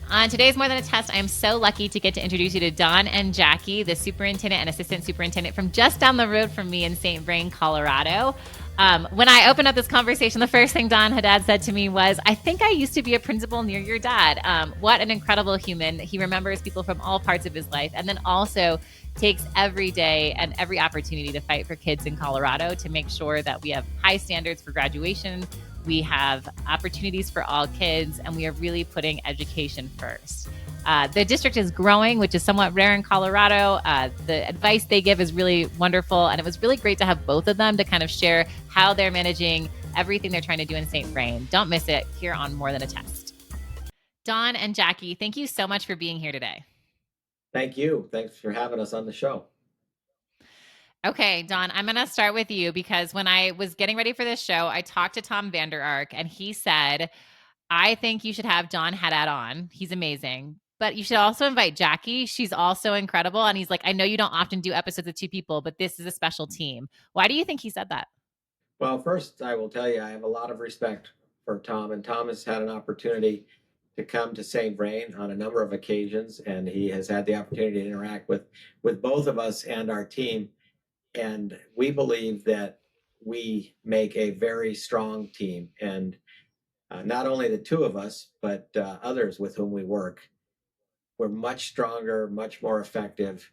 On today's More Than a Test, I am so lucky to get to introduce you to Don and Jackie, the superintendent and assistant superintendent from just down the road from me in St. Vrain, Colorado. When I opened up this conversation, the first thing Don Haddad said to me was, I think I used to be a principal near your dad. What an incredible human. He remembers people from all parts of his life and then also takes every day and every opportunity to fight for kids in Colorado to make sure that we have high standards for graduation, we have opportunities for all kids, and we are really putting education first. The district is growing, which is somewhat rare in Colorado. The advice they give is really wonderful, and it was really great to have both of them to kind of share how they're managing everything they're trying to do in St. Vrain. Don't miss it here on More Than a Test. Don and Jackie, thank you so much for being here today. Thank you. Thanks for having us on the show. Okay, Don, I'm going to start with you because when I was getting ready for this show, I talked to Tom Vander Ark and he said, I think you should have Don Haddad on. He's amazing. But you should also invite Jackie. She's also incredible. And he's like, I know you don't often do episodes with two people, but this is a special team. Why do you think he said that? Well, first, I will tell you, I have a lot of respect for Tom, and Tom has had an opportunity to come to St. Vrain on a number of occasions, and he has had the opportunity to interact with both of us and our team. And we believe that we make a very strong team. And not only the two of us, but others with whom we work, we're much stronger, much more effective,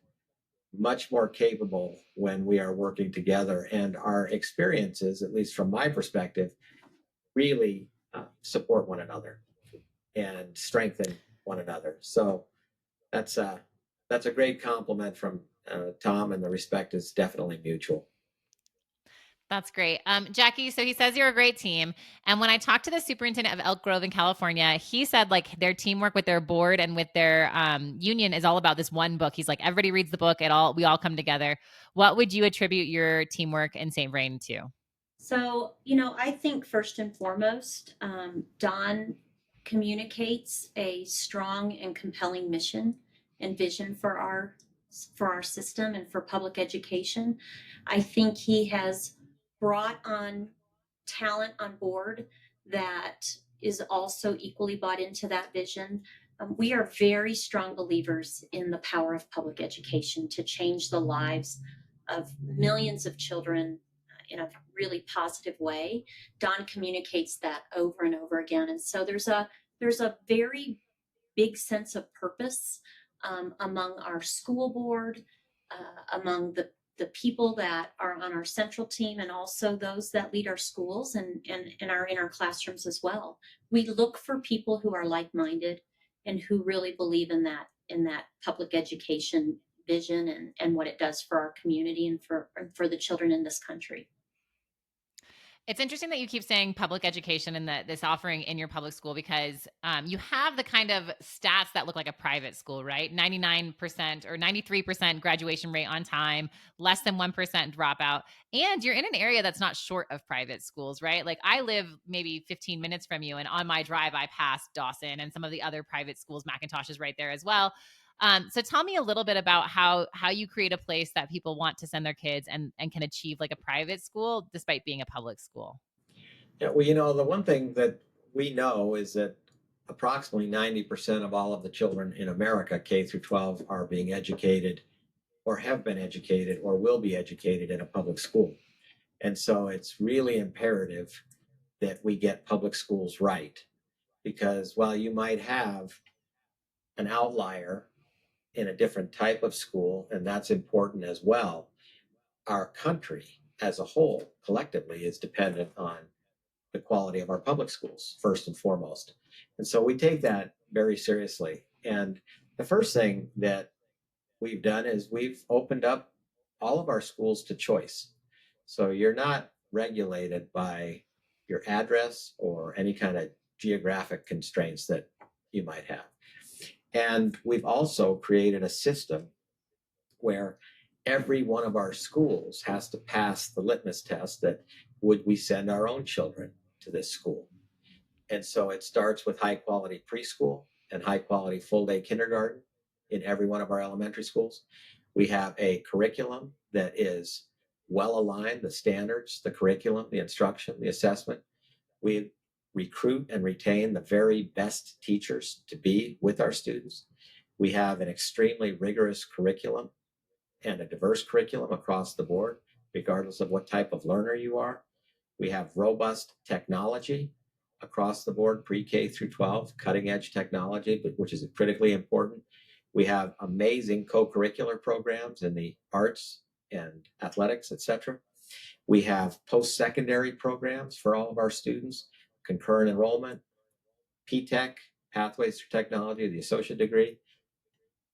much more capable when we are working together. And our experiences, at least from my perspective, really support one another and strengthen one another. So that's a that's a great compliment from Tom, and the respect is definitely mutual. That's great. Jackie, so he says you're a great team. And when I talked to the superintendent of Elk Grove in California, he said like their teamwork with their board and with their union is all about this one book. He's like, everybody reads the book, we all come together. What would you attribute your teamwork in St. Vrain to? So, I think first and foremost, Don communicates a strong and compelling mission and vision for our system and for public education. I think he has brought on talent on board that is also equally bought into that vision. We are very strong believers in the power of public education to change the lives of millions of children in a really positive way. Don communicates that over and over again, and so there's a very big sense of purpose among our school board, among the people that are on our central team, and also those that lead our schools and are in our classrooms as well. We look for people who are like-minded and who really believe in that public education vision and what it does for our community and for the children in this country. It's interesting that you keep saying public education and that this offering in your public school because you have the kind of stats that look like a private school, right? 99% or 93% graduation rate on time, less than 1% dropout. And you're in an area that's not short of private schools, right? Like I live maybe 15 minutes from you, and on my drive, I pass Dawson and some of the other private schools. Macintosh is right there as well. So tell me a little bit about how you create a place that people want to send their kids and can achieve like a private school despite being a public school. Yeah, well, the one thing that we know is that approximately 90% of all of the children in America, K through 12, are being educated or have been educated or will be educated in a public school. And so it's really imperative that we get public schools right. Because while you might have an outlier in a different type of school, and that's important as well, our country as a whole, collectively, is dependent on the quality of our public schools, first and foremost. And so we take that very seriously. And the first thing that we've done is we've opened up all of our schools to choice. So you're not regulated by your address or any kind of geographic constraints that you might have. And we've also created a system where every one of our schools has to pass the litmus test that would we send our own children to this school. And so it starts with high quality preschool and high quality full day kindergarten in every one of our elementary schools. We have a curriculum that is well aligned, the standards, the curriculum, the instruction, the assessment. We recruit and retain the very best teachers to be with our students. We have an extremely rigorous curriculum and a diverse curriculum across the board, regardless of what type of learner you are. We have robust technology across the board, pre-K through 12, cutting edge technology, which is critically important. We have amazing co-curricular programs in the arts and athletics, etc. We have post-secondary programs for all of our students, concurrent enrollment, P-Tech, Pathways through Technology, the associate degree,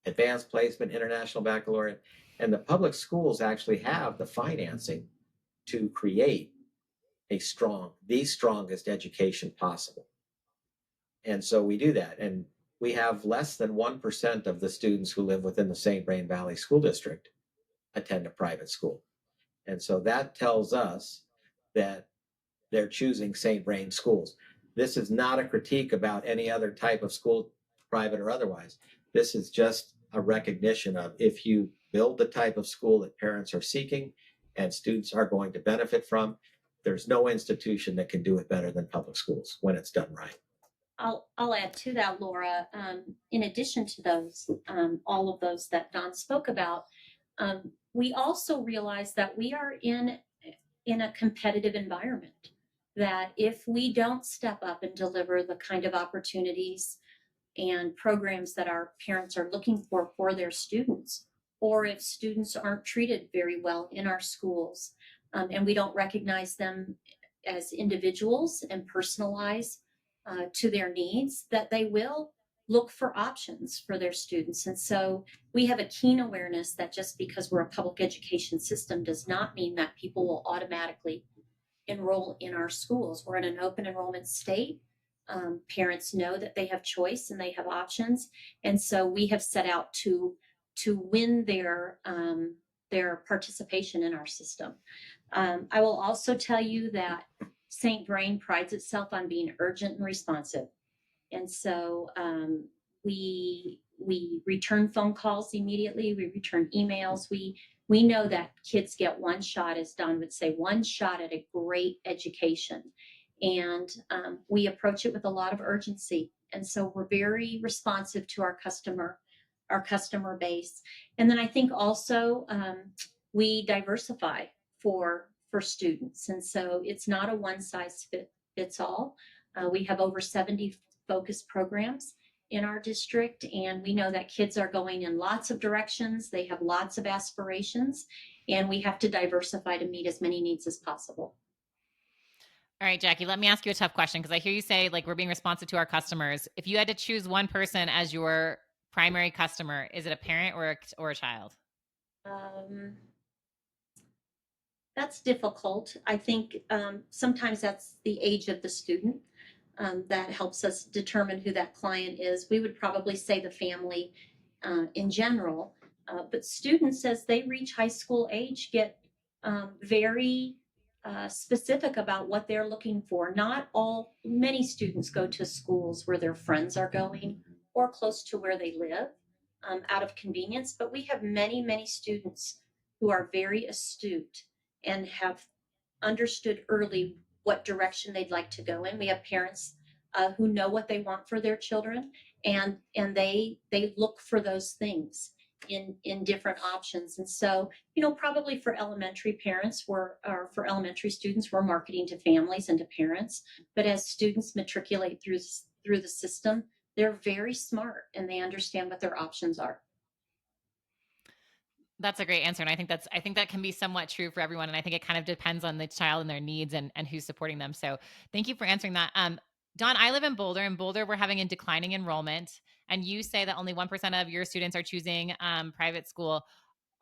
advanced placement, international baccalaureate. And the public schools actually have the financing to create the strongest education possible. And so we do that. And we have less than 1% of the students who live within the St. Vrain Valley School District attend a private school. And so that tells us that they're choosing St. Vrain schools. This is not a critique about any other type of school, private or otherwise. This is just a recognition of, if you build the type of school that parents are seeking and students are going to benefit from, there's no institution that can do it better than public schools when it's done right. I'll add to that, Laura. In addition to those, all of those that Don spoke about, we also realize that we are in a competitive environment. That if we don't step up and deliver the kind of opportunities and programs that our parents are looking for their students, or if students aren't treated very well in our schools, and we don't recognize them as individuals and personalize to their needs, that they will look for options for their students. And so we have a keen awareness that just because we're a public education system does not mean that people will automatically enroll in our schools. We're in an open enrollment state. Parents know that they have choice and they have options, and so we have set out to win their participation in our system. I will also tell you that St. Vrain prides itself on being urgent and responsive, and so we return phone calls immediately. We return emails. We know that kids get one shot, as Don would say, one shot at a great education. And we approach it with a lot of urgency. And so we're very responsive to our customer base. And then I think also we diversify for students. And so it's not a one size fits all. We have over 70 focus programs in our district, and we know that kids are going in lots of directions. They have lots of aspirations, and we have to diversify to meet as many needs as possible. All right, Jackie, let me ask you a tough question, because I hear you say, like, we're being responsive to our customers. If you had to choose one person as your primary customer, is it a parent or a child? That's difficult. I think sometimes that's the age of the student. That helps us determine who that client is. We would probably say the family in general, but students, as they reach high school age, get very specific about what they're looking for. Many students go to schools where their friends are going or close to where they live out of convenience, but we have many, many students who are very astute and have understood early what direction they'd like to go in. We have parents who know what they want for their children, and they look for those things in different options. And so, probably for elementary parents, or for elementary students, we're marketing to families and to parents. But as students matriculate through the system, they're very smart and they understand what their options are. That's a great answer. And I think that can be somewhat true for everyone. And I think it kind of depends on the child and their needs and who's supporting them. So thank you for answering that. Don, I live in Boulder. In Boulder, we're having a declining enrollment. And you say that only 1% of your students are choosing private school.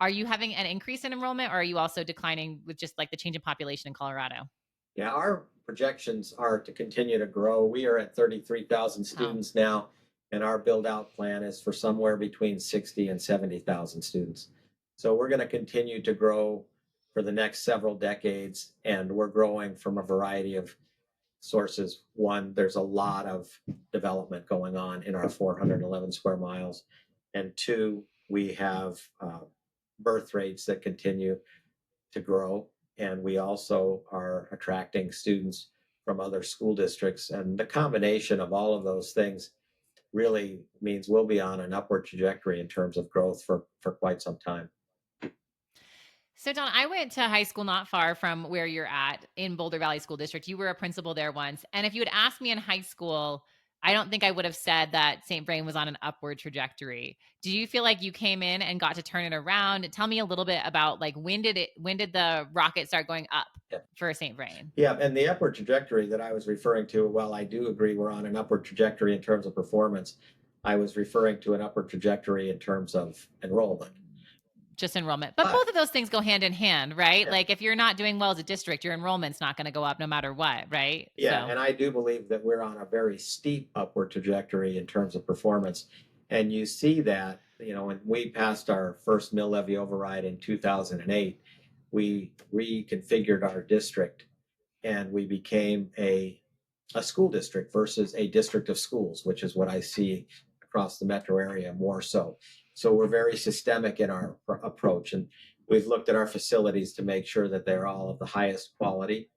Are you having an increase in enrollment, or are you also declining with just like the change in population in Colorado? Yeah, our projections are to continue to grow. We are at 33,000 students now, and our build out plan is for somewhere between 60 and 70,000 students. So we're going to continue to grow for the next several decades, and we're growing from a variety of sources. One, there's a lot of development going on in our 411 square miles. And two, we have birth rates that continue to grow. And we also are attracting students from other school districts. And the combination of all of those things really means we'll be on an upward trajectory in terms of growth for quite some time. So, Don, I went to high school not far from where you're at in Boulder Valley School District. You were a principal there once. And if you had asked me in high school, I don't think I would have said that St. Vrain was on an upward trajectory. Do you feel like you came in and got to turn it around? Tell me a little bit about like when did the rocket start going up for St. Vrain? Yeah, and the upward trajectory that I was referring to, while I do agree we're on an upward trajectory in terms of performance, I was referring to an upward trajectory in terms of enrollment. Just enrollment. But both of those things go hand in hand, right? Yeah. Like if you're not doing well as a district, your enrollment's not going to go up no matter what, right? Yeah, and I do believe that we're on a very steep upward trajectory in terms of performance. And you see that, when we passed our first mill levy override in 2008, we reconfigured our district and we became a school district versus a district of schools, which is what I see across the metro area more so. So we're very systemic in our approach, and we've looked at our facilities to make sure that they're all of the highest quality.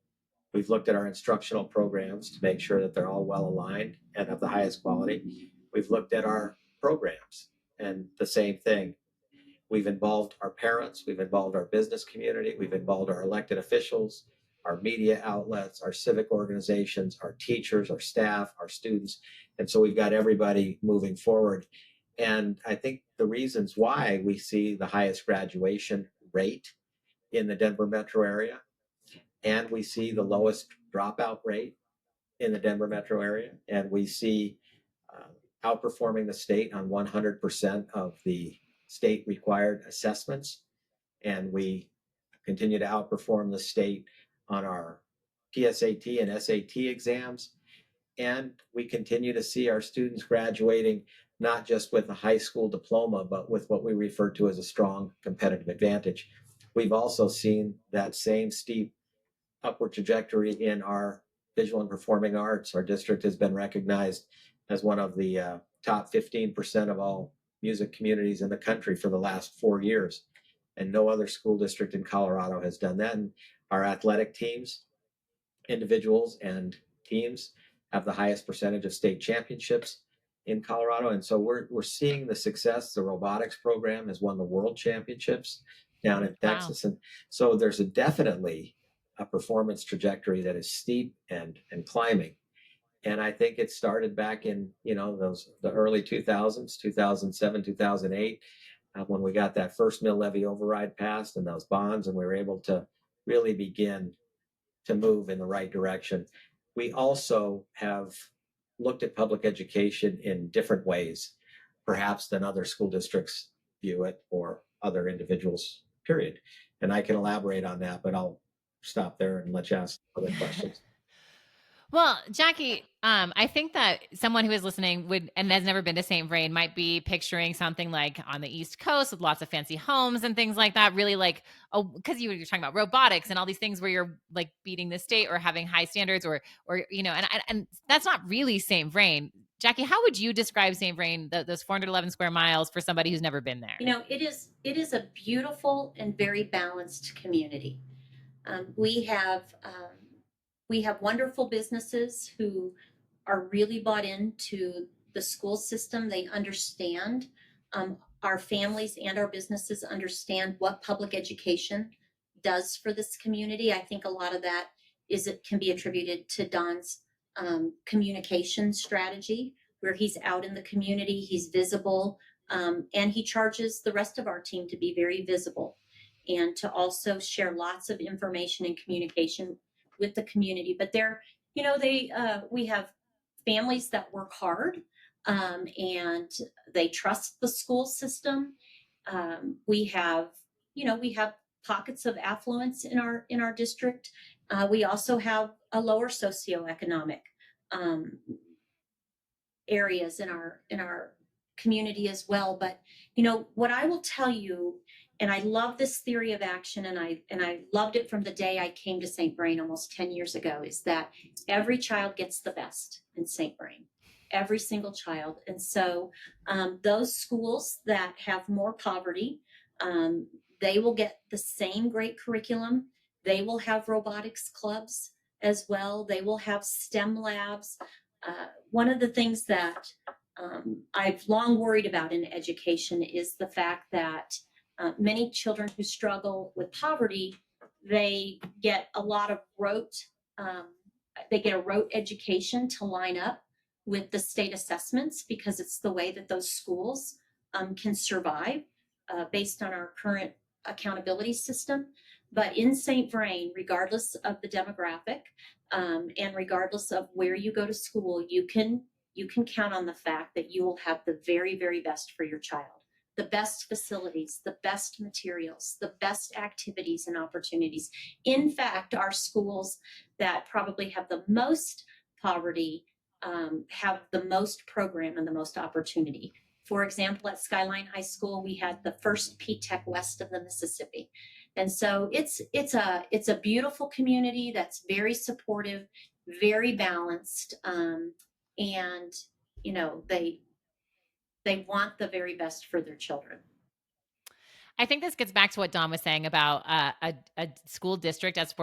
We've looked at our instructional programs to make sure that they're all well aligned and of the highest quality. We've looked at our programs and the same thing. We've involved our parents, we've involved our business community, we've involved our elected officials, our media outlets, our civic organizations, our teachers, our staff, our students. And so we've got everybody moving forward. And I think the reasons why we see the highest graduation rate in the Denver metro area, and we see the lowest dropout rate in the Denver metro area, and we see outperforming the state on 100% of the state required assessments, and we continue to outperform the state on our PSAT and SAT exams, and we continue to see our students graduating not just with a high school diploma, but with what we refer to as a strong competitive advantage. We've also seen that same steep upward trajectory in our visual and performing arts. Our district has been recognized as one of the top 15% of all music communities in the country for the last 4 years. And no other school district in Colorado has done that. And our athletic teams, individuals and teams, have the highest percentage of state championships in Colorado. And so we're seeing the success. The robotics program has won the world championships down in Texas. And so there's definitely a performance trajectory that is steep and climbing. And I think it started back in, the early 2000s, 2007, 2008, when we got that first mill levy override passed and those bonds, and we were able to really begin to move in the right direction. We also have looked at public education in different ways, perhaps than other school districts view it or other individuals, period. And I can elaborate on that, but I'll stop there and let you ask other questions. Well, Jackie, I think that someone who is listening would and has never been to St. Vrain might be picturing something like on the East Coast with lots of fancy homes and things like that. Really, like, because you're talking about robotics and all these things where you're like beating the state or having high standards, or and that's not really St. Vrain. Jackie, how would you describe St. Vrain, those 411 square miles, for somebody who's never been there? It is a beautiful and very balanced community. We have wonderful businesses who are really bought into the school system. They understand, our families and our businesses understand what public education does for this community. I think a lot of that can be attributed to Don's communication strategy, where he's out in the community, he's visible, and he charges the rest of our team to be very visible and to also share lots of information and communication with the community. But we have families that work hard, and they trust the school system. We have pockets of affluence in our district. We also have a lower socioeconomic areas in our community as well. But what I will tell you, and I love this theory of action, and I loved it from the day I came to St. Vrain almost 10 years ago, is that every child gets the best in St. Vrain, every single child. And so those schools that have more poverty, they will get the same great curriculum. They will have robotics clubs. as well. They will have STEM labs. One of the things that I've long worried about in education is the fact that many children who struggle with poverty, they get a lot of they get a rote education to line up with the state assessments because it's the way that those schools can survive based on our current accountability system. But in St. Vrain, regardless of the demographic and regardless of where you go to school, you can count on the fact that you will have the very, very best for your child. The best facilities, the best materials, the best activities and opportunities. In fact, our schools that probably have the most poverty have the most program and the most opportunity. For example, at Skyline High School, we had the first P-TECH west of the Mississippi. And so it's a beautiful community that's very supportive, very balanced, and you know they want the very best for their children. I think this gets back to what Don was saying about a school district as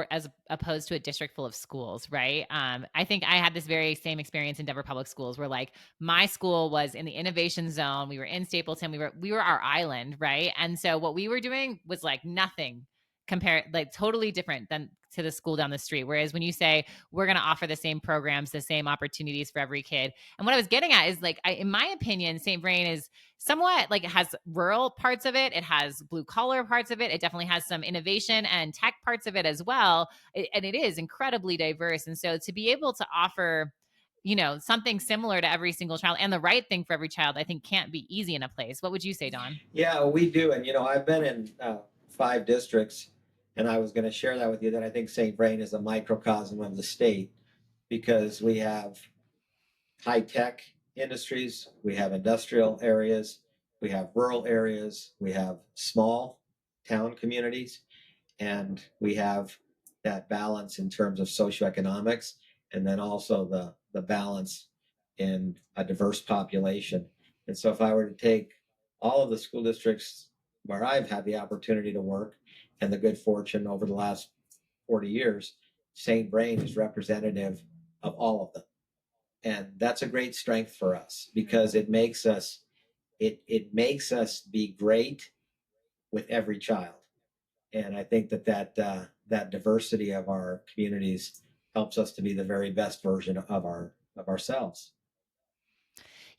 opposed to a district full of schools, right? I think I had this very same experience in Denver Public Schools, where like my school was in the innovation zone. We were in Stapleton. We were our island, right? And so what we were doing was like nothing compared, like totally different than to the school down the street. Whereas when you say we're going to offer the same programs, the same opportunities for every kid, and what I was getting at is like, in my opinion, St. Vrain is somewhat like it has rural parts of it. It has blue collar parts of it. It definitely has some innovation and tech parts of it as well. And it is incredibly diverse. And so to be able to offer, you know, something similar to every single child and the right thing for every child, I think can't be easy in a place. What would you say, Don? Yeah, we do. And, I've been in 5 districts, and I was going to share that with you that I think St. Vrain is a microcosm of the state because we have high tech industries, we have industrial areas, we have rural areas, we have small town communities, and we have that balance in terms of socioeconomics, and then also the balance in a diverse population. And so if I were to take all of the school districts where I've had the opportunity to work and the good fortune over the last 40 years, St. Vrain is representative of all of them. And that's a great strength for us because it makes us be great with every child. And I think that diversity of our communities helps us to be the very best version of ourselves.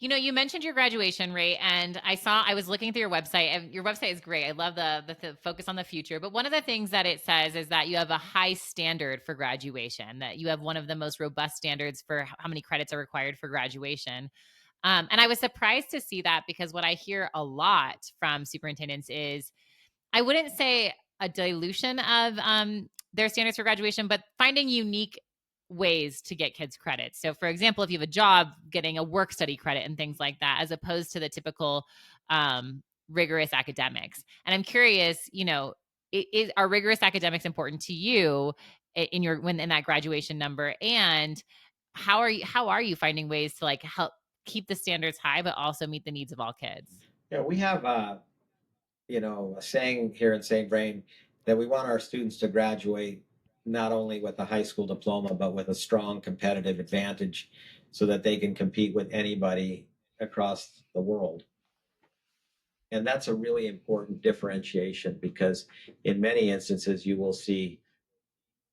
You know, you mentioned your graduation rate, and I was looking through your website, and your website is great. I love the focus on the future. But one of the things that it says is that you have a high standard for graduation, that you have one of the most robust standards for how many credits are required for graduation. And I was surprised to see that because what I hear a lot from superintendents is, I wouldn't say a dilution of their standards for graduation, but finding unique ways to get kids credit. So, for example, if you have a job, getting a work study credit and things like that, as opposed to the typical rigorous academics. And I'm curious, you know, are rigorous academics important to you in that graduation number? And how are you finding ways to like help keep the standards high, but also meet the needs of all kids? Yeah, we have a saying here in St. Vrain that we want our students to graduate not only with a high school diploma, but with a strong competitive advantage so that they can compete with anybody across the world. And that's a really important differentiation because in many instances, you will see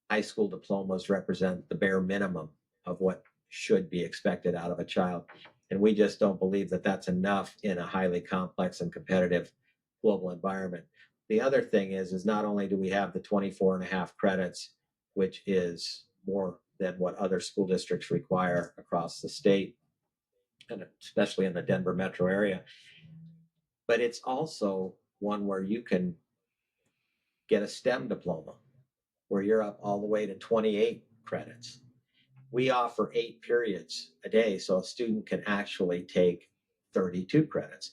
high school diplomas represent the bare minimum of what should be expected out of a child. And we just don't believe that that's enough in a highly complex and competitive global environment. The other thing is not only do we have the 24 and a half credits, which is more than what other school districts require across the state, and especially in the Denver metro area, but it's also one where you can get a STEM diploma where you're up all the way to 28 credits. We offer 8 periods a day, so a student can actually take 32 credits.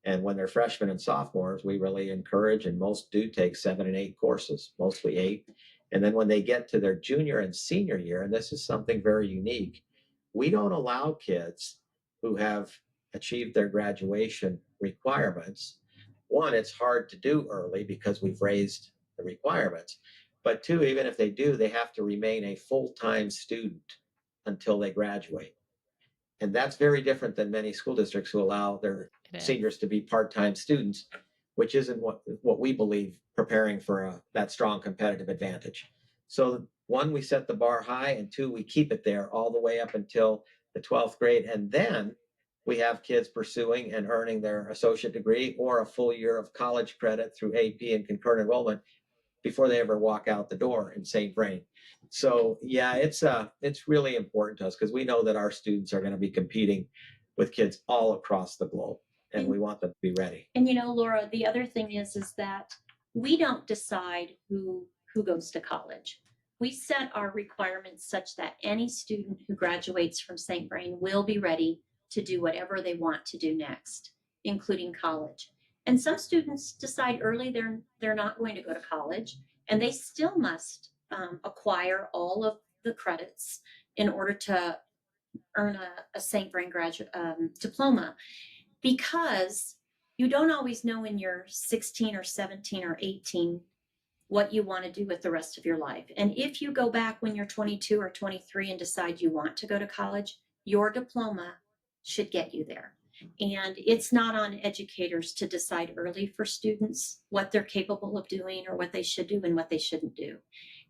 And when they're freshmen and sophomores, we really encourage, and most do take 7 and 8 courses, mostly 8. And then when they get to their junior and senior year, and this is something very unique, we don't allow kids who have achieved their graduation requirements. One, it's hard to do early because we've raised the requirements. But two, even if they do, they have to remain a full-time student until they graduate. And that's very different than many school districts who allow their seniors to be part-time students, which isn't what we believe preparing for that strong competitive advantage. So one, we set the bar high, and two, we keep it there all the way up until the 12th grade. And then we have kids pursuing and earning their associate degree or a full year of college credit through AP and concurrent enrollment before they ever walk out the door in St. Vrain. So yeah, it's really important to us because we know that our students are going to be competing with kids all across the globe, and we want them to be ready. And Laura, the other thing is that we don't decide who goes to college. We set our requirements such that any student who graduates from St. Vrain will be ready to do whatever they want to do next, including college. And some students decide early they're not going to go to college, and they still must acquire all of the credits in order to earn a St. Vrain graduate diploma, because you don't always know when you're 16 or 17 or 18 what you want to do with the rest of your life. And if you go back when you're 22 or 23 and decide you want to go to college, your diploma should get you there. And it's not on educators to decide early for students what they're capable of doing or what they should do and what they shouldn't do.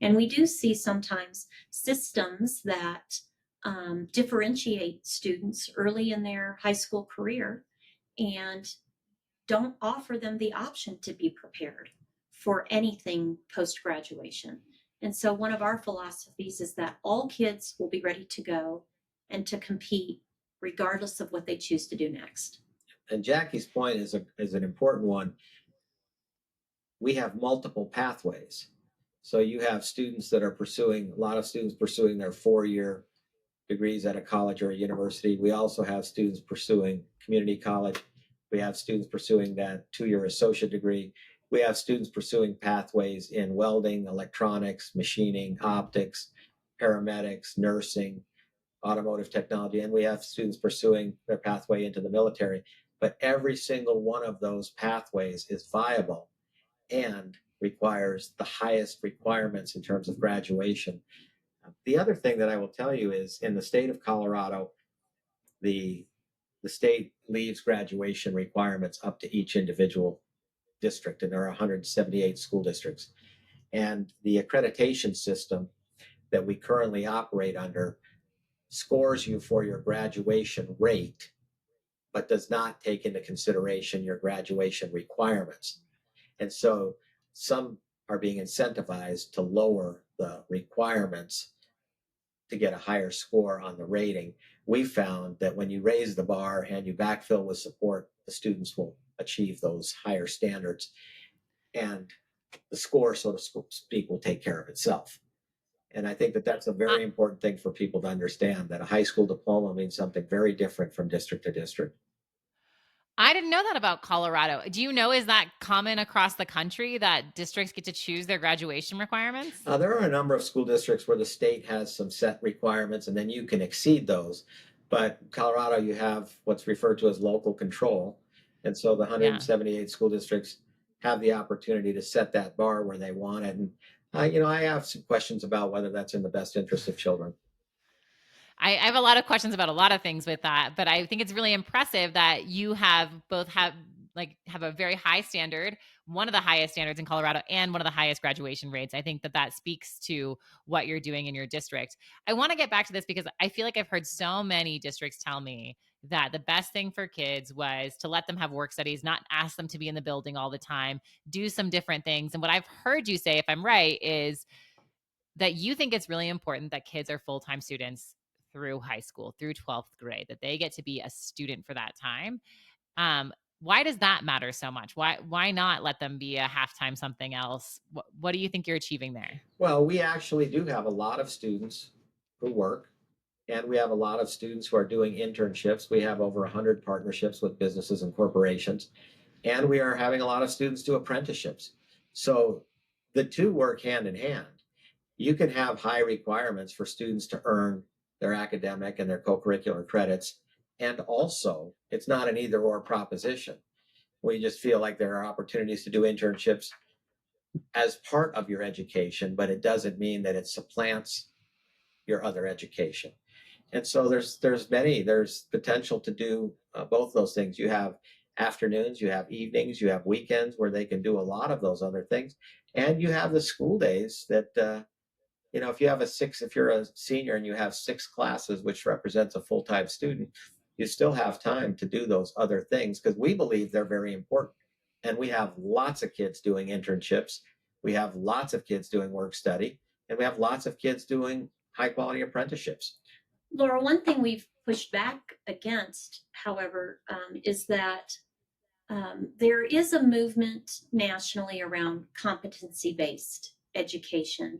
And we do see sometimes systems that differentiate students early in their high school career and don't offer them the option to be prepared for anything post-graduation. And so one of our philosophies is that all kids will be ready to go and to compete regardless of what they choose to do next. And Jackie's point is an important one. We have multiple pathways. So you have students that are a lot of students pursuing their 4-year degrees at a college or a university. We also have students pursuing community college. We have students pursuing that 2-year associate degree. We have students pursuing pathways in welding, electronics, machining, optics, paramedics, nursing, automotive technology, and we have students pursuing their pathway into the military. But every single one of those pathways is viable and requires the highest requirements in terms of graduation. The other thing that I will tell you is in the state of Colorado, the state leaves graduation requirements up to each individual district, and there are 178 school districts. And the accreditation system that we currently operate under scores you for your graduation rate, but does not take into consideration your graduation requirements. And so some are being incentivized to lower the requirements to get a higher score on the rating. We found that when you raise the bar and you backfill with support, the students will achieve those higher standards, and the score, so to speak, will take care of itself. And I think that that's a very important thing for people to understand, that a high school diploma means something very different from district to district. I didn't know that about Colorado. Do you know, is that common across the country that districts get to choose their graduation requirements? There are a number of school districts where the state has some set requirements and then you can exceed those. But Colorado, you have what's referred to as local control. And so the 178 school districts have the opportunity to set that bar where they want it. And, I have some questions about whether that's in the best interest of children. I have a lot of questions about a lot of things with that, but I think it's really impressive that you have a very high standard, one of the highest standards in Colorado, and one of the highest graduation rates. I think that speaks to what you're doing in your district. I want to get back to this because I feel like I've heard so many districts tell me that the best thing for kids was to let them have work studies, not ask them to be in the building all the time, do some different things. And what I've heard you say, if I'm right, is that you think it's really important that kids are full-time students through high school, through 12th grade, that they get to be a student for that time. Why does that matter so much? Why not let them be a half-time something else? What do you think you're achieving there? Well, we actually do have a lot of students who work, and we have a lot of students who are doing internships. We have over 100 partnerships with businesses and corporations, and we are having a lot of students do apprenticeships. So the two work hand in hand. You can have high requirements for students to earn their academic and their co-curricular credits. And also, it's not an either or proposition. We just feel like there are opportunities to do internships as part of your education, but it doesn't mean that it supplants your other education. And so there's potential to do both those things. You have afternoons, you have evenings, you have weekends where they can do a lot of those other things, and you have the school days that if you're a senior and you have 6 classes, which represents a full-time student, you still have time to do those other things because we believe they're very important. And we have lots of kids doing internships. We have lots of kids doing work study, and we have lots of kids doing high quality apprenticeships. Laura, one thing we've pushed back against, however, is that there is a movement nationally around competency-based education,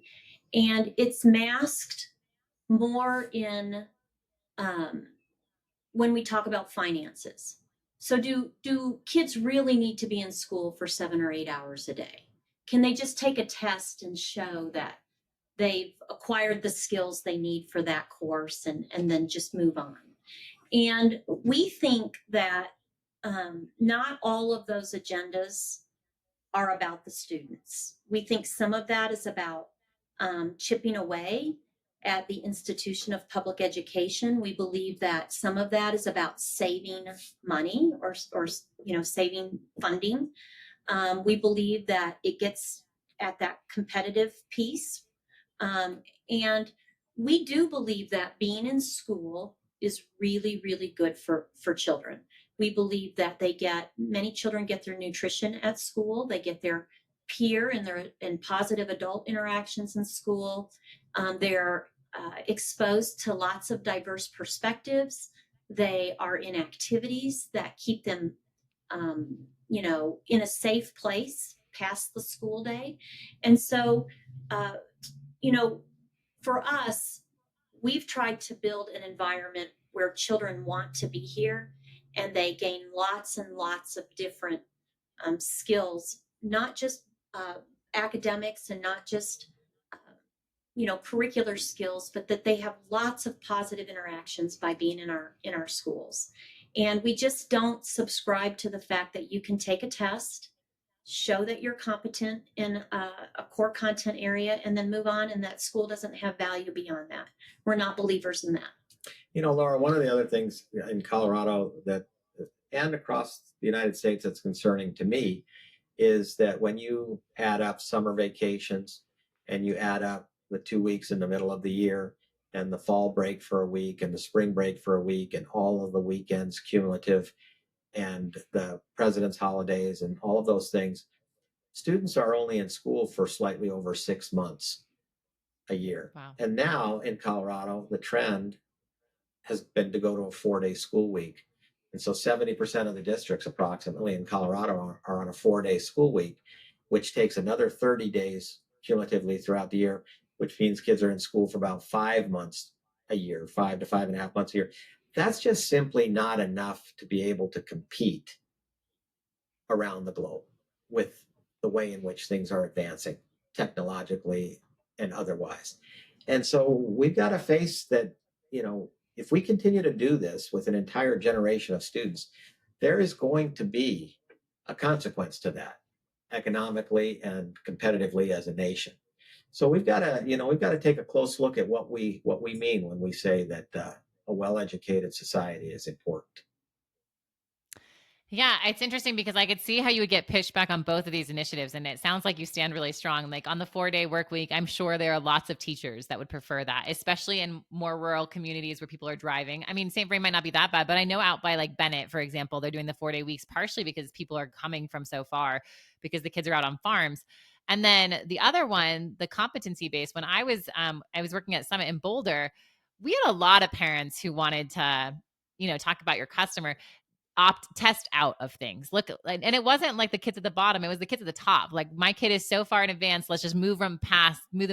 and it's masked more in when we talk about finances. So do kids really need to be in school for 7 or 8 hours a day? Can they just take a test and show that they've acquired the skills they need for that course and then just move on? And we think that not all of those agendas are about the students. We think some of that is about chipping away at the institution of public education. We believe that some of that is about saving money or saving funding. We believe that it gets at that competitive piece. And we do believe that being in school is really, really good for children. We believe that many children get their nutrition at school, they get their peer and positive adult interactions in school. They're exposed to lots of diverse perspectives. They are in activities that keep them, in a safe place past the school day. And so, uh, for us, we've tried to build an environment where children want to be here and they gain lots and lots of different skills, not just academics and not just curricular skills, but that they have lots of positive interactions by being in our schools. And we just don't subscribe to the fact that you can take a test, show that you're competent in a core content area, and then move on, and that school doesn't have value beyond that. We're not believers in that. Laura, one of the other things in Colorado and across the United States that's concerning to me is that when you add up summer vacations and you add up the 2 weeks in the middle of the year and the fall break for a week and the spring break for a week and all of the weekends cumulative and the president's holidays and all of those things, students are only in school for slightly over 6 months a year. Wow. And now in Colorado, the trend has been to go to a 4-day school week. And so 70% of the districts approximately in Colorado are on a 4-day school week, which takes another 30 days cumulatively throughout the year, which means kids are in school for about 5 months a year, 5 to 5.5 months a year. That's just simply not enough to be able to compete around the globe with the way in which things are advancing technologically and otherwise. And so we've got to face that, if we continue to do this with an entire generation of students, there is going to be a consequence to that economically and competitively as a nation. So we've got to take a close look at what we mean when we say that a well-educated society is important. Yeah, it's interesting because I could see how you would get pushed back on both of these initiatives. And it sounds like you stand really strong. Like on the 4-day work week, I'm sure there are lots of teachers that would prefer that, especially in more rural communities where people are driving. I mean, St. Vrain might not be that bad, but I know out by like Bennett, for example, they're doing the 4-day weeks partially because people are coming from so far because the kids are out on farms. And then the other one, the competency based, when I was working at Summit in Boulder, we had a lot of parents who wanted to, talk about your customer test out of things. Look, and it wasn't like the kids at the bottom, it was the kids at the top. Like my kid is so far in advance, let's just move them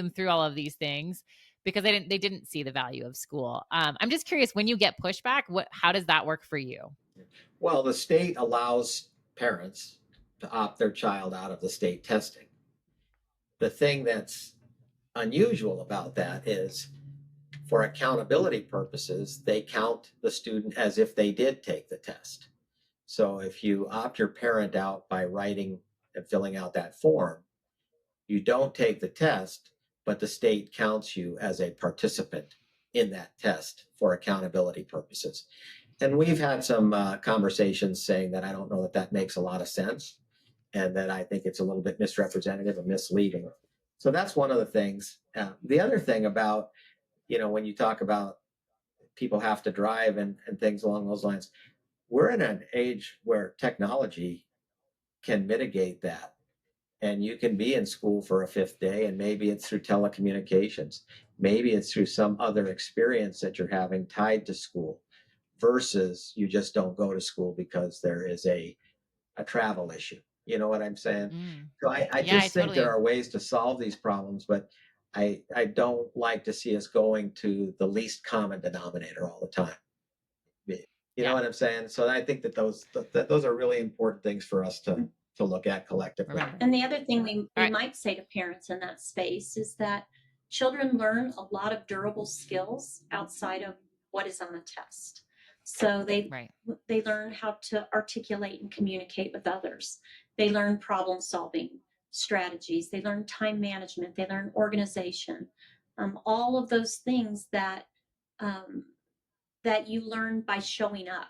through all of these things because they didn't see the value of school. I'm just curious, when you get pushback, how does that work for you? Well, the state allows parents to opt their child out of the state testing. The thing that's unusual about that is, for accountability purposes, they count the student as if they did take the test. So if you opt your parent out by writing and filling out that form, You don't take the test, but the state counts you as a participant in that test for accountability purposes. And we've had some conversations saying that I don't know that that makes a lot of sense, and that I think it's a little bit misrepresentative and misleading. So that's one of the things. The other thing about, when you talk about people have to drive and things along those lines, we're in an age where technology can mitigate that. And you can be in school for a fifth day, and maybe it's through telecommunications. Maybe it's through some other experience that you're having tied to school, versus you just don't go to school because there is a travel issue. You know what I'm saying? Mm. So I Yeah, I just think there totally. are ways to solve these problems, but I don't like to see us going to the least common denominator all the time. You know Yeah, what I'm saying? So I think that those are really important things for us to look at collectively. remember. And the other thing All we right. might say to parents in that space is that children learn a lot of durable skills outside of what is on the test. So Right. they learn how to articulate and communicate with others. They learn problem solving strategies. They learn time management. They learn organization. All of those things um, that you learn by showing up.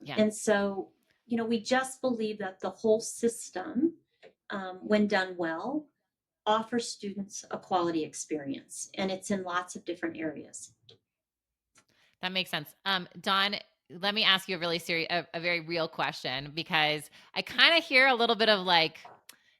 Yeah. And so, we just believe that the whole system, when done well, offers students a quality experience, and it's in lots of different areas. That makes sense. Dawn, let me ask you a really serious, a very real question, because I kind of hear a little bit of like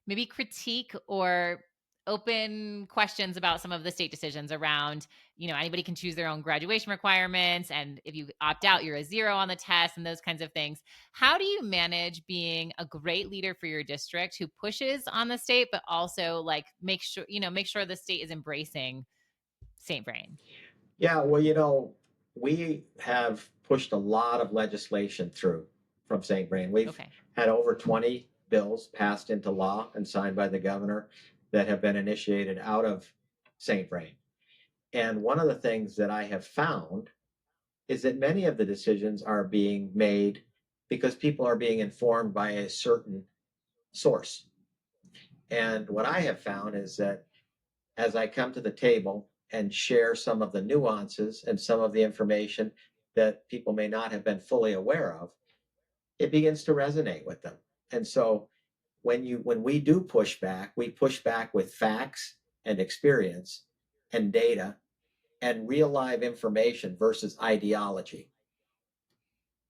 maybe critique or open questions about some of the state decisions around, anybody can choose their own graduation requirements. And if you opt out, you're a zero on the test and those kinds of things. How do you manage being a great leader for your district who pushes on the state, but also like make sure the state is embracing St. Vrain? Yeah, well, we have pushed a lot of legislation through from St. Vrain. We've Okay. had over 20 bills passed into law and signed by the governor that have been initiated out of St. Vrain. And one of the things that I have found is that many of the decisions are being made because people are being informed by a certain source. And what I have found is that as I come to the table and share some of the nuances and some of the information that people may not have been fully aware of, it begins to resonate with them. And so when we do push back, we push back with facts and experience and data and real live information versus ideology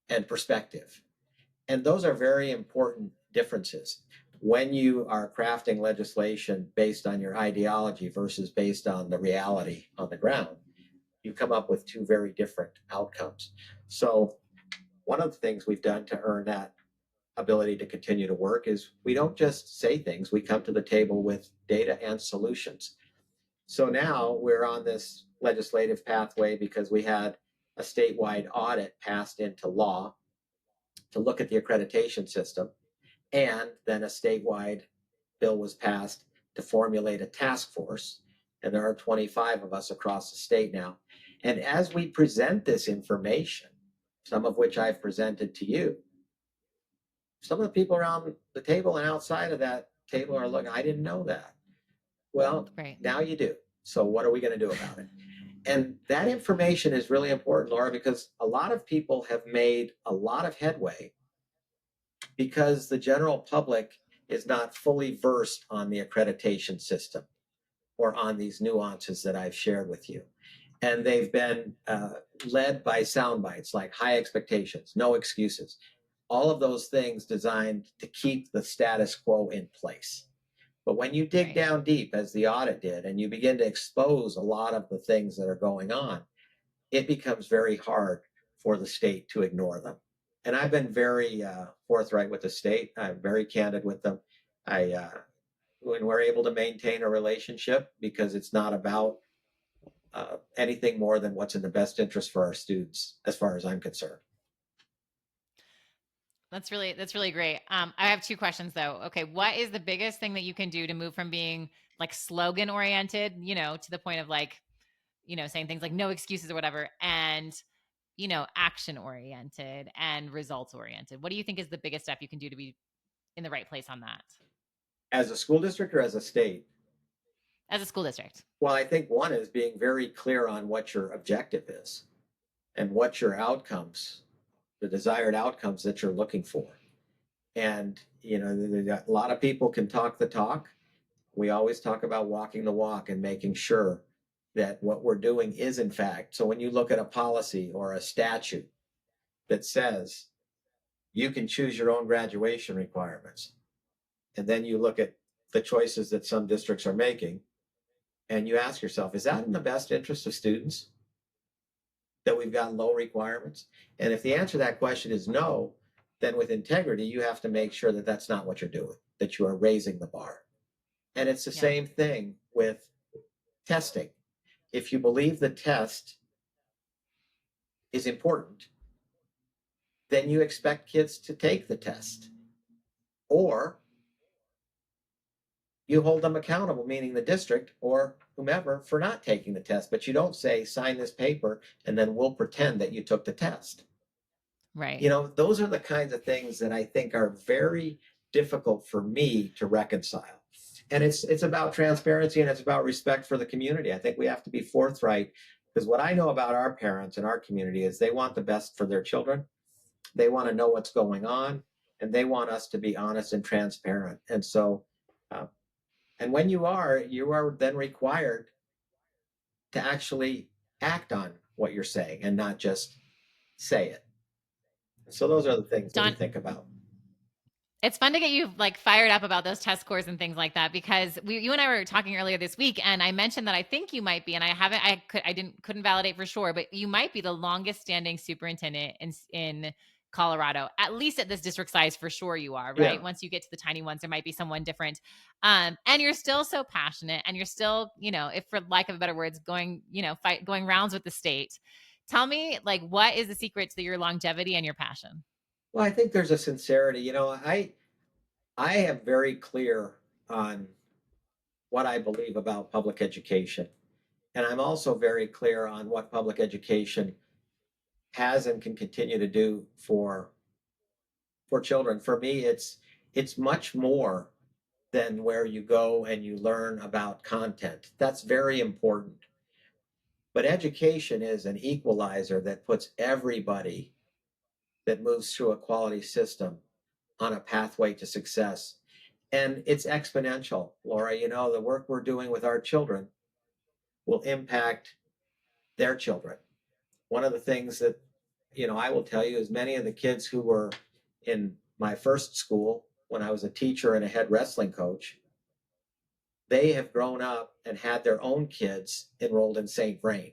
and perspective. And those are very important differences. When you are crafting legislation based on your ideology versus based on the reality on the ground, you come up with two very different outcomes. So, one of the things we've done to earn that ability to continue to work is we don't just say things, we come to the table with data and solutions. So now we're on this legislative pathway because we had a statewide audit passed into law to look at the accreditation system. And then a statewide bill was passed to formulate a task force. And there are 25 of us across the state now. And as we present this information, some of which I've presented to you, some of the people around the table and outside of that table are looking, I didn't know that. Well, Right. now you do. So what are we going to do about it? And that information is really important, Laura, because a lot of people have made a lot of headway because the general public is not fully versed on the accreditation system or on these nuances that I've shared with you. And they've been led by sound bites like high expectations, no excuses, all of those things designed to keep the status quo in place. But when you dig Right. down deep, as the audit did, and you begin to expose a lot of the things that are going on, it becomes very hard for the state to ignore them. And I've been very forthright with the state. I'm very candid with them. When we're able to maintain a relationship, because it's not about anything more than what's in the best interest for our students, as far as I'm concerned. That's really great. I have two questions though. Okay, what is the biggest thing that you can do to move from being like slogan oriented, to the point of like, saying things like no excuses or whatever, and action oriented and results oriented? What do you think is the biggest step you can do to be in the right place on that? As a school district or as a state? as a school district? Well, I think one is being very clear on what your objective is and what your outcomes, the desired outcomes that you're looking for. And, a lot of people can talk the talk. We always talk about walking the walk and making sure that what we're doing is in fact. So when you look at a policy or a statute that says you can choose your own graduation requirements, and then you look at the choices that some districts are making, and you ask yourself, is that in the best interest of students that we've got low requirements? And if the answer to that question is no, then with integrity, you have to make sure that that's not what you're doing, that you are raising the bar. And it's the Yeah. same thing with testing. If you believe the test is important, then you expect kids to take the test. Or you hold them accountable, meaning the district or whomever, for not taking the test. But you don't say, sign this paper, and then we'll pretend that you took the test. Right. Those are the kinds of things that I think are very difficult for me to reconcile. And it's about transparency and it's about respect for the community. I think we have to be forthright, because what I know about our parents and our community is they want the best for their children. They want to know what's going on, and they want us to be honest and transparent. And so, and when you are then required to actually act on what you're saying and not just say it. So those are the things that we Don, think about. it's fun to get you like fired up about those test scores and things like that, because you and I were talking earlier this week, and I mentioned that I think you might be, and couldn't validate for sure, but you might be the longest standing superintendent in Colorado, at least at this district size. For sure you are, right? Yeah. Once you get to the tiny ones, there might be someone different. And you're still so passionate, and you're still, if for lack of better words, going rounds with the state. Tell me, like, what is the secret to your longevity and your passion? Well, I think there's a sincerity. I am very clear on what I believe about public education. And I'm also very clear on what public education has and can continue to do for children. For me, it's much more than where you go and you learn about content. That's very important. But education is an equalizer that puts everybody that moves through a quality system on a pathway to success. And it's exponential, Laura. The work we're doing with our children will impact their children. One of the things that, I will tell you is many of the kids who were in my first school when I was a teacher and a head wrestling coach, they have grown up and had their own kids enrolled in St. Vrain.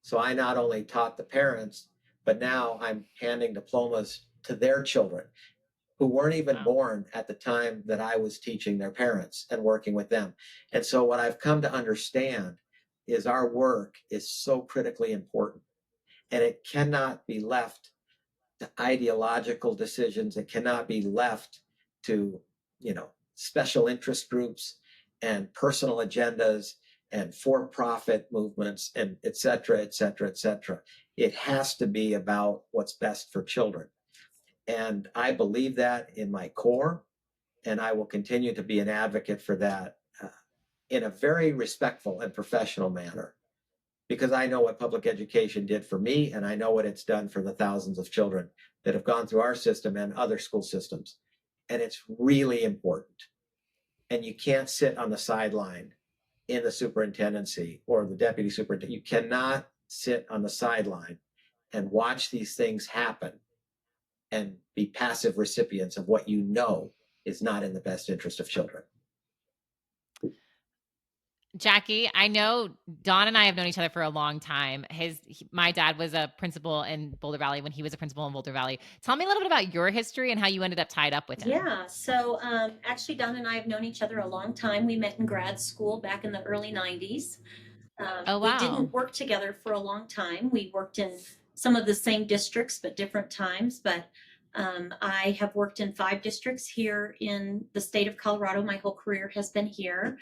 So I not only taught the parents, but now I'm handing diplomas to their children who weren't even Wow. born at the time that I was teaching their parents and working with them. And so what I've come to understand is our work is so critically important, and it cannot be left to ideological decisions. It cannot be left to, special interest groups and personal agendas and for-profit movements and et cetera, et cetera, et cetera. It has to be about what's best for children. And I believe that in my core, and I will continue to be an advocate for that in a very respectful and professional manner, because I know what public education did for me, and I know what it's done for the thousands of children that have gone through our system and other school systems. And it's really important. And you can't sit on the sideline in the superintendency or the deputy superintendent. You cannot sit on the sideline and watch these things happen and be passive recipients of what is not in the best interest of children. Jackie, I know Don and I have known each other for a long time. My dad was a principal in Boulder Valley when he was a principal in Boulder Valley. Tell me a little bit about your history and how you ended up tied up with him. Yeah, so actually, Don and I have known each other a long time. We met in grad school back in the early 90s. Oh, We wow. didn't work together for a long time. We worked in some of the same districts, but different times. But I have worked in 5 districts here in the state of Colorado. My whole career has been here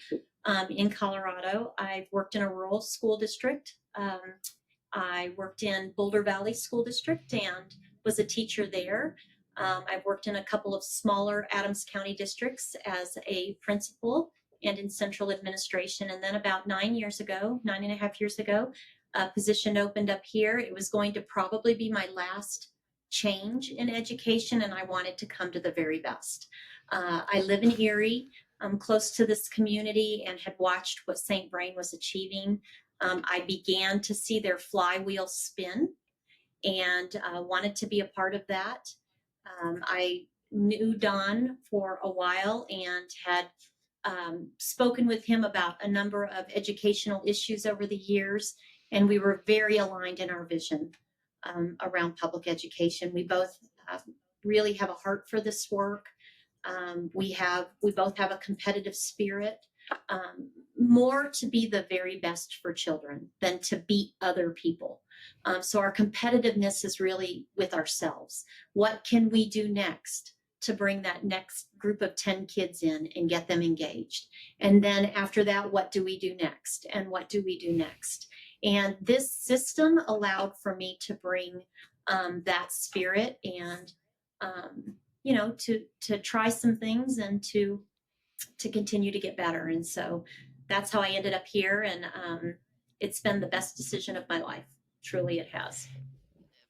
in Colorado. I've worked in a rural school district. I worked in Boulder Valley School District and was a teacher there. I've worked in a couple of smaller Adams County districts as a principal and in central administration. And then about 9.5 years ago, a position opened up here. It was going to probably be my last change in education, and I wanted to come to the very best. I live in Erie. I'm close to this community and had watched what St. Vrain was achieving. I began to see their flywheel spin and wanted to be a part of that. I knew Don for a while and had spoken with him about a number of educational issues over the years, and we were very aligned in our vision around public education. We both really have a heart for this work. We both have a competitive spirit, more to be the very best for children than to beat other people. So our competitiveness is really with ourselves. What can we do next to bring that next group of 10 kids in and get them engaged? And then after that, what do we do next? And what do we do next? And this system allowed for me to bring that spirit and to try some things and to continue to get better. And so that's how I ended up here. And it's been the best decision of my life. Truly, it has.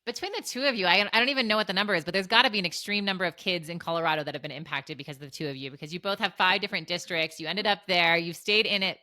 Between the two of you, I don't even know what the number is, but there's got to be an extreme number of kids in Colorado that have been impacted because of the two of you, because you both have 5 different districts. You ended up there. You've stayed in it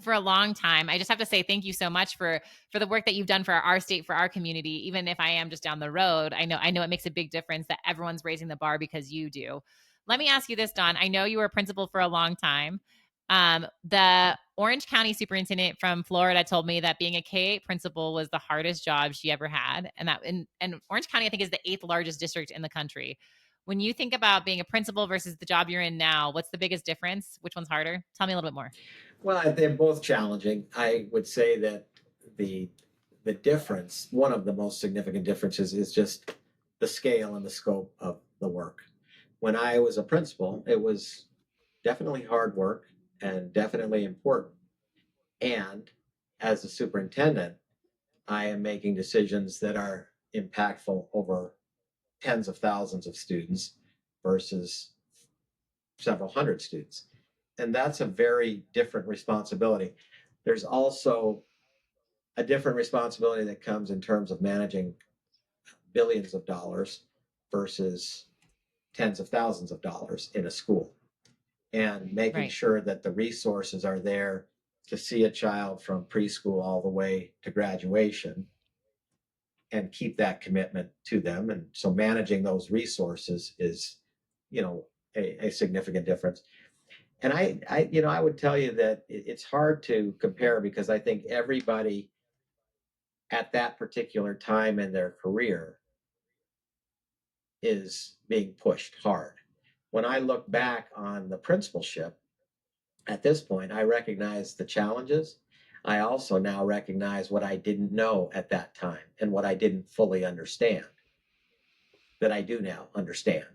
for a long time. I just have to say thank you so much for the work that you've done for our state, for our community. Even if I am just down the road, I know it makes a big difference that everyone's raising the bar because you do. Let me ask you this, Dawn. I know you were a principal for a long time. The Orange County superintendent from Florida told me that being a K-8 principal was the hardest job she ever had. And Orange County, I think, is the 8th largest district in the country. When you think about being a principal versus the job you're in now, what's the biggest difference? Which one's harder? Tell me a little bit more. Well, they're both challenging. I would say that the difference, one of the most significant differences, is just the scale and the scope of the work. When I was a principal, it was definitely hard work and definitely important. And as a superintendent, I am making decisions that are impactful over tens of thousands of students versus several hundred students. And that's a very different responsibility. There's also a different responsibility that comes in terms of managing billions of dollars versus tens of thousands of dollars in a school, and making Right. sure that the resources are there to see a child from preschool all the way to graduation and keep that commitment to them. And so managing those resources is, a significant difference. And I would tell you that it's hard to compare because I think everybody at that particular time in their career is being pushed hard. When I look back on the principalship, at this point, I recognize the challenges. I also now recognize what I didn't know at that time and what I didn't fully understand that I do now understand.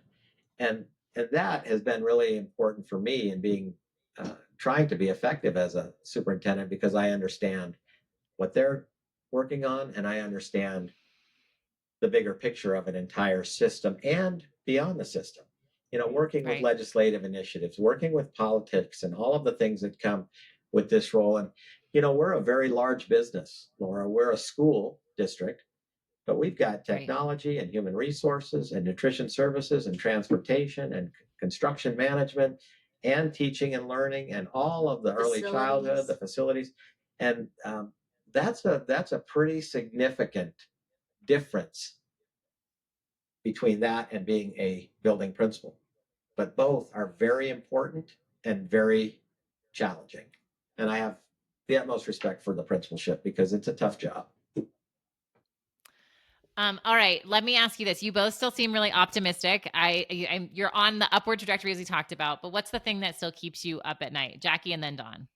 And that has been really important for me in being trying to be effective as a superintendent, because I understand what they're working on and I understand the bigger picture of an entire system and beyond the system. Working with Right. legislative initiatives, working with politics, and all of the things that come with this role. And, we're a very large business, Laura. We're a school district, but we've got technology and human resources and nutrition services and transportation and construction management and teaching and learning and all of the early childhood, the facilities. And that's a pretty significant difference between that and being a building principal. But both are very important and very challenging. And I have the utmost respect for the principalship because it's a tough job. All right, let me ask you this. You both still seem really optimistic. You're on the upward trajectory as we talked about, but what's the thing that still keeps you up at night? Jackie and then Dawn.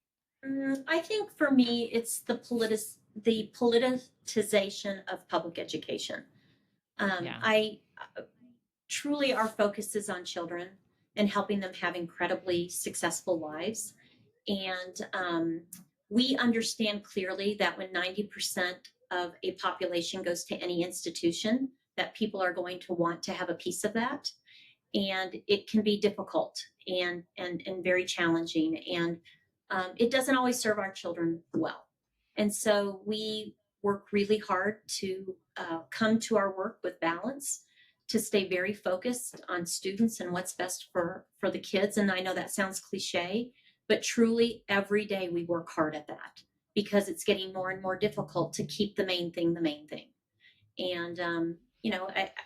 I think for me, it's the politicization of public education. Yeah. I truly, our focus is on children and helping them have incredibly successful lives. And we understand clearly that when 90% of a population goes to any institution, that people are going to want to have a piece of that. And it can be difficult and very challenging. And it doesn't always serve our children well. And so we work really hard to come to our work with balance, to stay very focused on students and what's best for the kids. And I know that sounds cliche, but truly every day we work hard at that, because it's getting more and more difficult to keep the main thing the main thing. And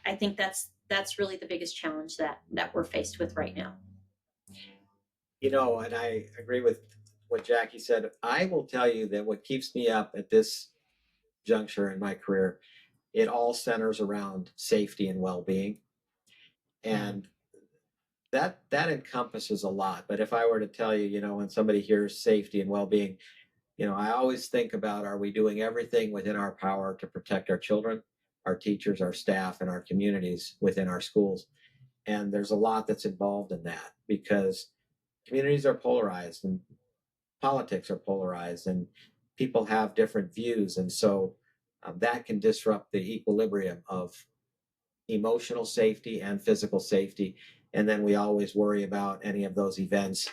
I think that's really the biggest challenge that we're faced with right now. And I agree with what Jackie said. I will tell you that what keeps me up at this juncture in my career, it all centers around safety and well-being. And that encompasses a lot. But if I were to tell you, when somebody hears safety and well-being, I always think about, are we doing everything within our power to protect our children, our teachers, our staff, and our communities within our schools? And there's a lot that's involved in that, because communities are polarized and politics are polarized and people have different views. And so that can disrupt the equilibrium of emotional safety and physical safety. And then we always worry about any of those events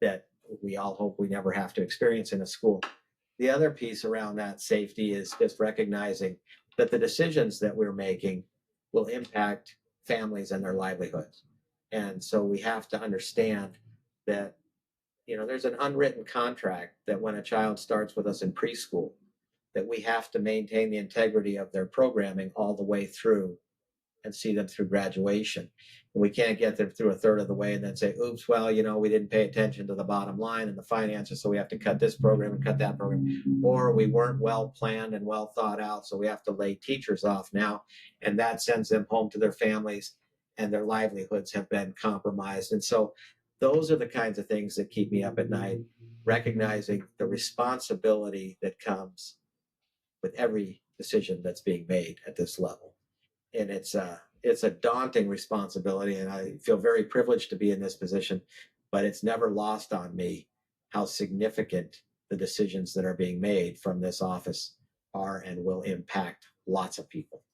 that we all hope we never have to experience in a school. The other piece around that safety is just recognizing that the decisions that we're making will impact families and their livelihoods. And so we have to understand that, there's an unwritten contract that when a child starts with us in preschool, that we have to maintain the integrity of their programming all the way through and see them through graduation. And we can't get them through a third of the way and then say, oops, well, we didn't pay attention to the bottom line and the finances, so we have to cut this program and cut that program. Or we weren't well planned and well thought out, so we have to lay teachers off now. And that sends them home to their families and their livelihoods have been compromised. And so those are the kinds of things that keep me up at night, recognizing the responsibility that comes with every decision that's being made at this level. And it's a daunting responsibility, and I feel very privileged to be in this position, but it's never lost on me how significant the decisions that are being made from this office are and will impact lots of people.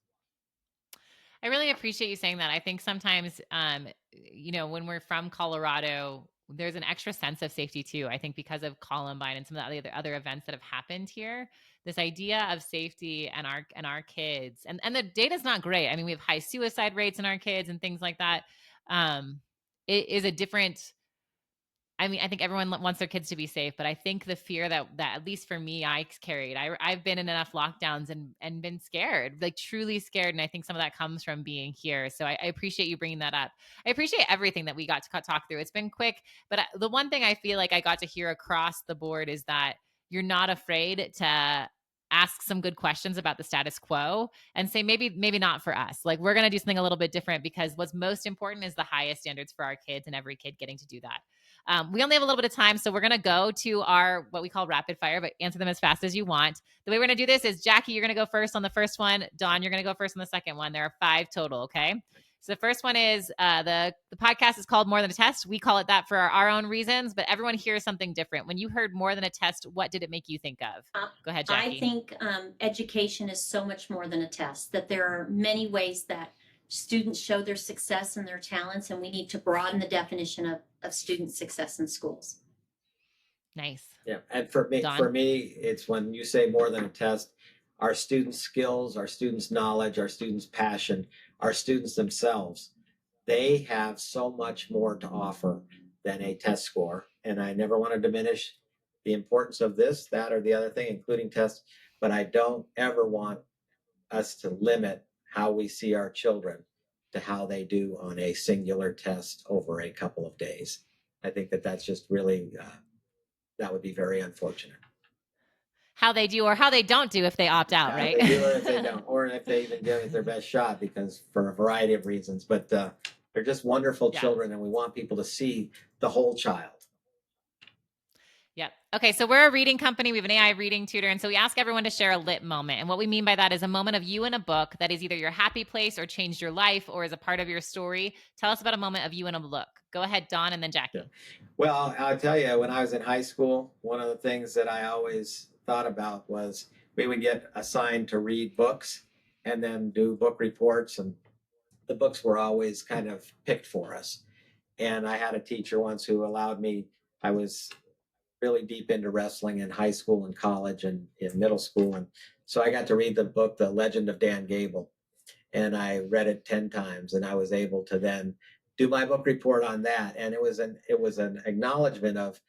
I really appreciate you saying that. I think sometimes, when we're from Colorado, there's an extra sense of safety too. I think because of Columbine and some of the other events that have happened here, this idea of safety and our kids, and the data's not great. I mean, we have high suicide rates in our kids and things like that. It is a different. I mean, I think everyone wants their kids to be safe, but I think the fear that at least for me, I carried. I've been in enough lockdowns and been scared, like truly scared, and I think some of that comes from being here. So I appreciate you bringing that up. I appreciate everything that we got to talk through. It's been quick, but the one thing I feel like I got to hear across the board is that you're not afraid to ask some good questions about the status quo and say maybe not for us. Like, we're going to do something a little bit different, because what's most important is the highest standards for our kids and every kid getting to do that. We only have a little bit of time, so we're going to go to our what we call rapid fire, but answer them as fast as you want. The way we're going to do this is, Jackie, you're going to go first on the first one. Dawn, you're going to go first on the second one. There are 5 total, okay? So the first one is the podcast is called More Than a Test. We call it that for our own reasons, but everyone hears something different. When you heard more than a test, what did it make you think of? Go ahead, Jackie. I think education is so much more than a test, that there are many ways that students show their success and their talents, and we need to broaden the definition of student success in schools. Nice. Yeah, and for me, it's when you say more than a test, our students' skills, our students' knowledge, our students' passion, our students themselves, they have so much more to offer than a test score. And I never want to diminish the importance of this, that, or the other thing, including tests, but I don't ever want us to limit how we see our children to how they do on a singular test over a couple of days. I think that's just really, that would be very unfortunate. How they do or how they don't do if they opt out, right? They do or if they don't, or if they even give it their best shot, because for a variety of reasons. But they're just wonderful children, and we want people to see the whole child. Yep. Okay, so we're a reading company. We have an AI reading tutor, and so we ask everyone to share a lit moment. And what we mean by that is a moment of you in a book that is either your happy place or changed your life or is a part of your story. Tell us about a moment of you in a book. Go ahead, Dawn, and then Jackie. Yeah. Well, I'll tell you, when I was in high school, one of the things that I always thought about was we would get assigned to read books, and then do book reports. And the books were always kind of picked for us. And I had a teacher once who allowed me, I was really deep into wrestling in high school and college and in middle school. And so I got to read the book, The Legend of Dan Gable. And I read it 10 times, and I was able to then do my book report on that. And it was an acknowledgement of,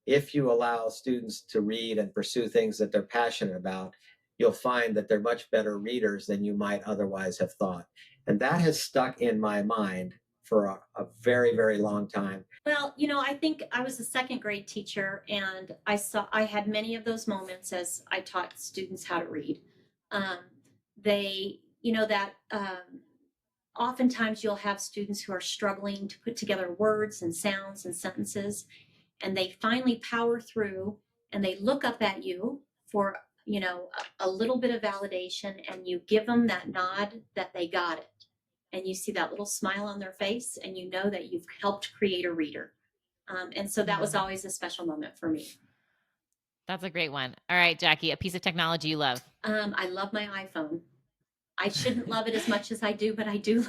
if you allow students to read and pursue things that they're passionate about, you'll find that they're much better readers than you might otherwise have thought. And that has stuck in my mind for a very, very long time. Well, I think I was a second grade teacher, and I had many of those moments as I taught students how to read. They, that oftentimes you'll have students who are struggling to put together words and sounds and sentences, and they finally power through and they look up at you for, a little bit of validation, and you give them that nod that they got it. And you see that little smile on their face, and you know that you've helped create a reader. And so that was always a special moment for me. That's a great one. All right, Jackie, a piece of technology you love. I love my iPhone. I shouldn't love it as much as I do, but I do.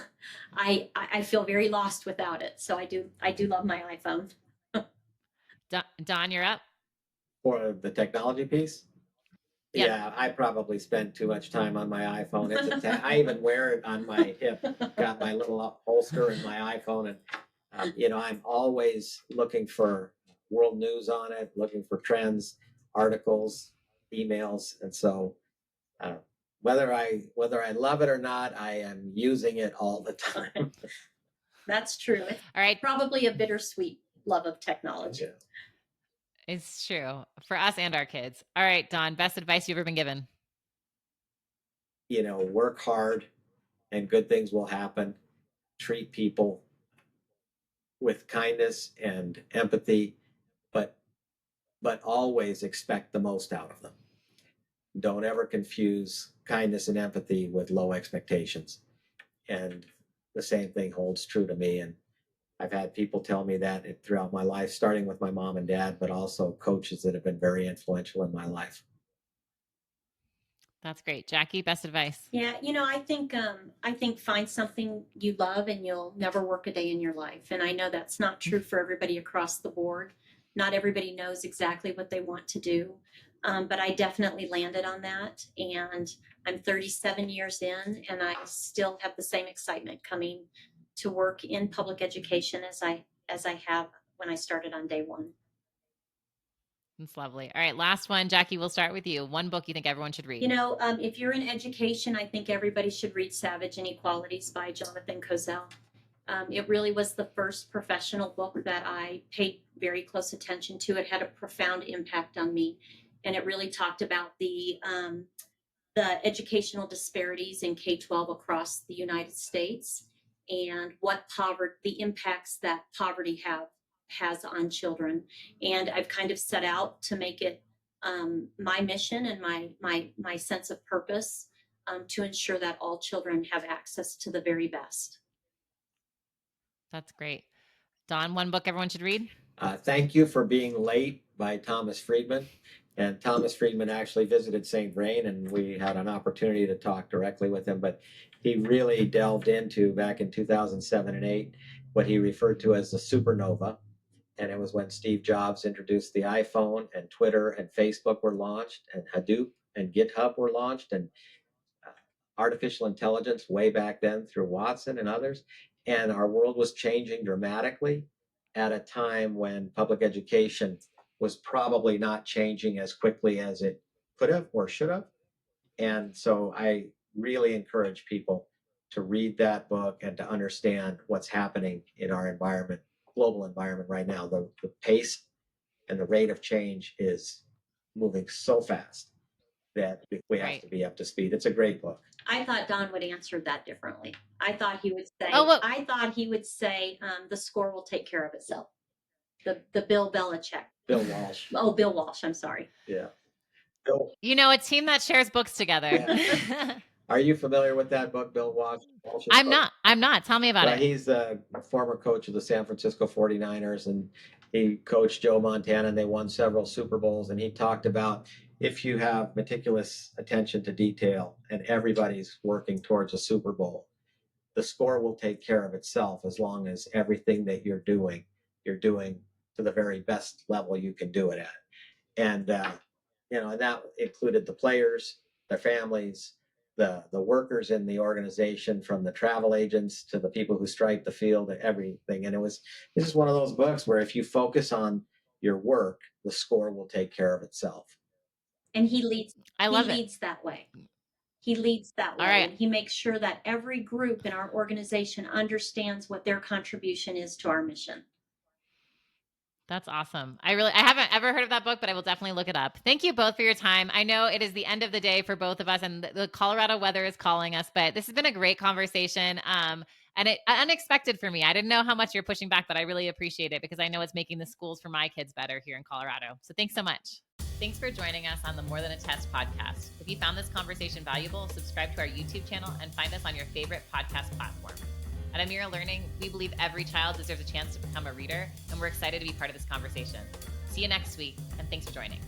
I feel very lost without it. So I do love my iPhone. Don, you're up. For the technology piece? Yep. Yeah, I probably spend too much time on my iPhone. I even wear it on my hip. Got my little holster and my iPhone, and I'm always looking for world news on it, looking for trends, articles, emails, and so whether I love it or not, I am using it all the time. That's true. It's All right. probably a bittersweet love of technology. Yeah. It's true for us and our kids. All right, Don, best advice you've ever been given? Work hard and good things will happen. Treat people with kindness and empathy, but always expect the most out of them. Don't ever confuse kindness and empathy with low expectations. And the same thing holds true to me. And I've had people tell me that throughout my life, starting with my mom and dad, but also coaches that have been very influential in my life. That's great. Jackie, best advice? Yeah, I think find something you love and you'll never work a day in your life. And I know that's not true for everybody across the board. Not everybody knows exactly what they want to do. But I definitely landed on that, and I'm 37 years in, and I still have the same excitement coming to work in public education as I have when I started on day one. That's lovely. All right, last one. Jackie, we'll start with you. One book you think everyone should read? If you're in education, I think everybody should read Savage Inequalities by Jonathan Kozell. It really was the first professional book that I paid very close attention to. It had a profound impact on me, and it really talked about the educational disparities in K-12 across the United States, and what the impacts that poverty has on children. And I've kind of set out to make it my mission and my sense of purpose to ensure that all children have access to the very best. That's great. Don, one book everyone should read? Thank You for Being Late by Thomas Friedman. And Thomas Friedman actually visited St. Vrain, and we had an opportunity to talk directly with him. But he really delved into, back in 2007 and 8, what he referred to as the supernova. And it was when Steve Jobs introduced the iPhone, and Twitter and Facebook were launched, and Hadoop and GitHub were launched, and artificial intelligence way back then through Watson and others. And our world was changing dramatically at a time when public education was probably not changing as quickly as it could have or should have. And so I really encourage people to read that book and to understand what's happening in our environment, global environment right now. The pace and the rate of change is moving so fast that we have to be up to speed. It's a great book. I thought Don would answer that differently. I thought he would say, the score will take care of itself. The Bill Belichick. Bill Walsh. Oh, Bill Walsh. I'm sorry. Yeah. Bill. A team that shares books together. Yeah. Are you familiar with that book, Bill Walsh? I'm not. Tell me about it. He's a former coach of the San Francisco 49ers, and he coached Joe Montana, and they won several Super Bowls. And he talked about if you have meticulous attention to detail and everybody's working towards a Super Bowl, the score will take care of itself as long as everything that you're doing to the very best level you can do it at. And and that included the players, their families, the workers in the organization, from the travel agents to the people who stripe the field and everything. And this is one of those books where if you focus on your work, the score will take care of itself. And he leads I love it. that way. He leads that All way, right. and he makes sure that every group in our organization understands what their contribution is to our mission. That's awesome. I haven't ever heard of that book, but I will definitely look it up. Thank you both for your time. I know it is the end of the day for both of us, and the Colorado weather is calling us, but this has been a great conversation. And it unexpected for me. I didn't know how much you're pushing back, but I really appreciate it because I know it's making the schools for my kids better here in Colorado. So thanks so much. Thanks for joining us on the More Than a Test podcast. If you found this conversation valuable, subscribe to our YouTube channel and find us on your favorite podcast platform. At Amira Learning, we believe every child deserves a chance to become a reader, and we're excited to be part of this conversation. See you next week, and thanks for joining.